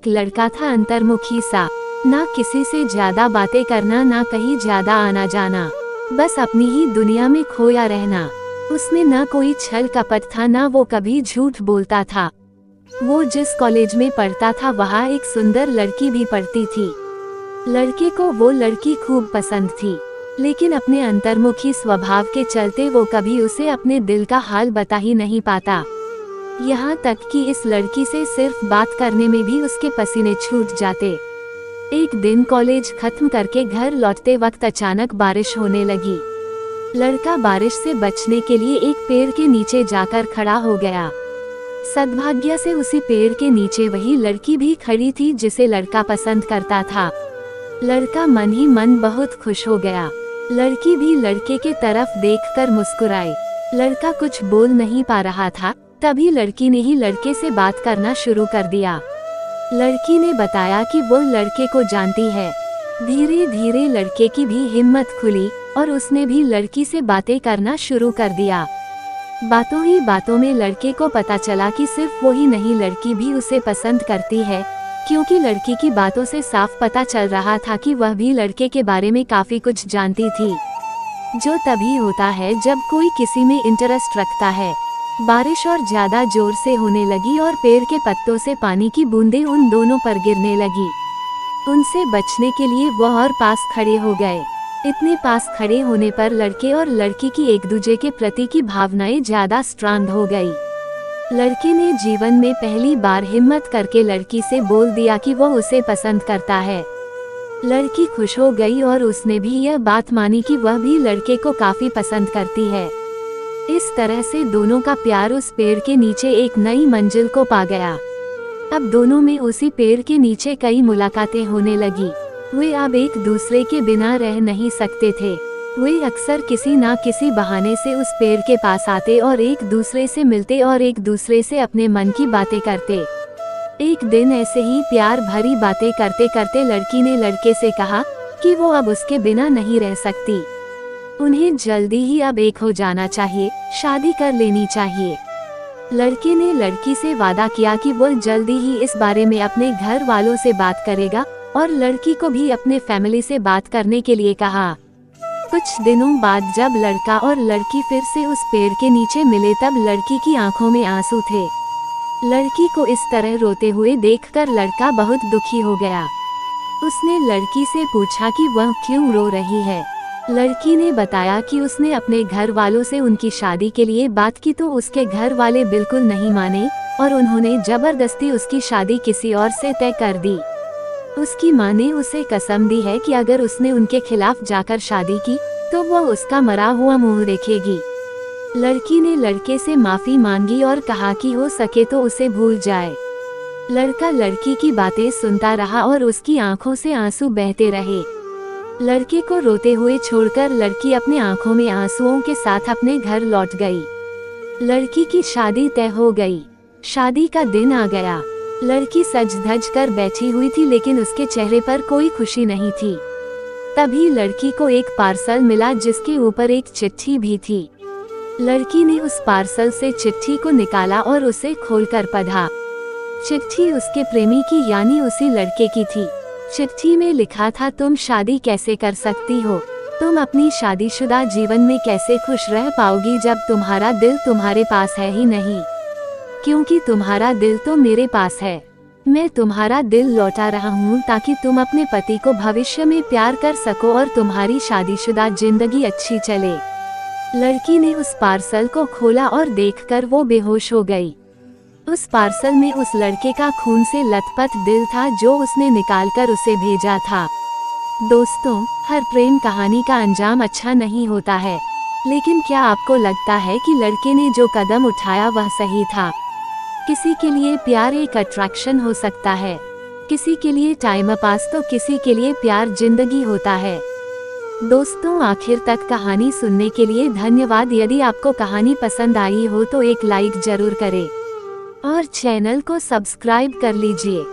एक लड़का था अंतर्मुखी सा, ना किसी से ज्यादा बातें करना, ना कहीं ज्यादा आना जाना, बस अपनी ही दुनिया में खोया रहना। उसमें ना कोई छल कपट था, ना वो कभी झूठ बोलता था। वो जिस कॉलेज में पढ़ता था वहाँ एक सुंदर लड़की भी पढ़ती थी। लड़के को वो लड़की खूब पसंद थी, लेकिन अपने अंतर्मुखी स्वभाव के चलते वो कभी उसे अपने दिल का हाल बता ही नहीं पाता। यहाँ तक कि इस लड़की से सिर्फ बात करने में भी उसके पसीने छूट जाते। एक दिन कॉलेज खत्म करके घर लौटते वक्त अचानक बारिश होने लगी। लड़का बारिश से बचने के लिए एक पेड़ के नीचे जाकर खड़ा हो गया। सद्भाग्य से उसी पेड़ के नीचे वही लड़की भी खड़ी थी जिसे लड़का पसंद करता था। लड़का मन ही मन बहुत खुश हो गया। लड़की भी लड़के के तरफ देखकर मुस्कुराई। लड़का कुछ बोल नहीं पा रहा था, तभी लड़की ने ही लड़के से बात करना शुरू कर दिया। लड़की ने बताया कि वो लड़के को जानती है। धीरे धीरे लड़के की भी हिम्मत खुली और उसने भी लड़की से बातें करना शुरू कर दिया। बातों ही बातों में लड़के को पता चला कि सिर्फ वो ही नहीं, लड़की भी उसे पसंद करती है, क्योंकि लड़की की बातों से साफ पता चल रहा था कि वह भी लड़के के बारे में काफी कुछ जानती थी। जो तभी होता है जब कोई किसी में इंटरेस्ट रखता है। बारिश और ज्यादा जोर से होने लगी और पेड़ के पत्तों से पानी की बूंदें उन दोनों पर गिरने लगी। उनसे बचने के लिए वह और पास खड़े हो गए। इतने पास खड़े होने पर लड़के और लड़की की एक दूसरे के प्रति की भावनाएं ज्यादा स्ट्रांग हो गई। लड़के ने जीवन में पहली बार हिम्मत करके लड़की से बोल दिया कि वो उसे पसंद करता है। लड़की खुश हो गई और उसने भी यह बात मानी कि वह भी लड़के को काफी पसंद करती है। इस तरह से दोनों का प्यार उस पेड़ के नीचे एक नई मंजिल को पा गया। अब दोनों में उसी पेड़ के नीचे कई मुलाकातें होने लगी। वे अब एक दूसरे के बिना रह नहीं सकते थे। वे अक्सर किसी ना किसी बहाने से उस पेड़ के पास आते और एक दूसरे से मिलते और एक दूसरे से अपने मन की बातें करते। एक दिन ऐसे ही प्यार भरी बातें करते करते लड़की ने लड़के से कहा कि वो अब उसके बिना नहीं रह सकती। उन्हें जल्दी ही अब एक हो जाना चाहिए, शादी कर लेनी चाहिए। लड़के ने लड़की से वादा किया कि वो जल्दी ही इस बारे में अपने घर वालों से बात करेगा और लड़की को भी अपने फैमिली से बात करने के लिए कहा। कुछ दिनों बाद जब लड़का और लड़की फिर से उस पेड़ के नीचे मिले तब लड़की की आंखों में आंसू थे। लड़की को इस तरह रोते हुए देखकर लड़का बहुत दुखी हो गया। उसने लड़की से पूछा कि वह क्यों रो रही है। लड़की ने बताया कि उसने अपने घर वालों से उनकी शादी के लिए बात की तो उसके घर वाले बिल्कुल नहीं माने और उन्होंने जबरदस्ती उसकी शादी किसी और से तय कर दी। उसकी माँ ने उसे कसम दी है कि अगर उसने उनके खिलाफ जाकर शादी की तो वह उसका मरा हुआ मुंह देखेगी। लड़की ने लड़के से माफी मांगी और कहा कि हो सके तो उसे भूल जाए। लड़का लड़की की बातें सुनता रहा और उसकी आंखों से आंसू बहते रहे। लड़के को रोते हुए छोड़कर लड़की अपने आंखों में आंसुओं के साथ अपने घर लौट गई। लड़की की शादी तय हो गई। शादी का दिन आ गया। लड़की सज धज कर बैठी हुई थी, लेकिन उसके चेहरे पर कोई खुशी नहीं थी। तभी लड़की को एक पार्सल मिला जिसके ऊपर एक चिट्ठी भी थी। लड़की ने उस पार्सल से चिट्ठी को निकाला और उसे खोलकर पढ़ा। चिट्ठी उसके प्रेमी की यानी उसी लड़के की थी। चिट्ठी में लिखा था, तुम शादी कैसे कर सकती हो? तुम अपनी शादीशुदा जीवन में कैसे खुश रह पाओगी जब तुम्हारा दिल तुम्हारे पास है ही नहीं? क्योंकि तुम्हारा दिल तो मेरे पास है। मैं तुम्हारा दिल लौटा रहा हूँ ताकि तुम अपने पति को भविष्य में प्यार कर सको और तुम्हारी शादीशुदा जिंदगी अच्छी चले। लड़की ने उस पार्सल को खोला और देखकर वो बेहोश हो गई। उस पार्सल में उस लड़के का खून से लथपथ दिल था जो उसने निकालकर उसे भेजा था। दोस्तों, हर प्रेम कहानी का अंजाम अच्छा नहीं होता है, लेकिन क्या आपको लगता है कि लड़के ने जो कदम उठाया वह सही था? किसी के लिए प्यार एक अट्रैक्शन हो सकता है, किसी के लिए टाइम पास तो किसी के लिए प्यार जिंदगी होता है। दोस्तों, आखिर तक कहानी सुनने के लिए धन्यवाद। यदि आपको कहानी पसंद आई हो तो एक लाइक जरूर करें और चैनल को सब्सक्राइब कर लीजिए।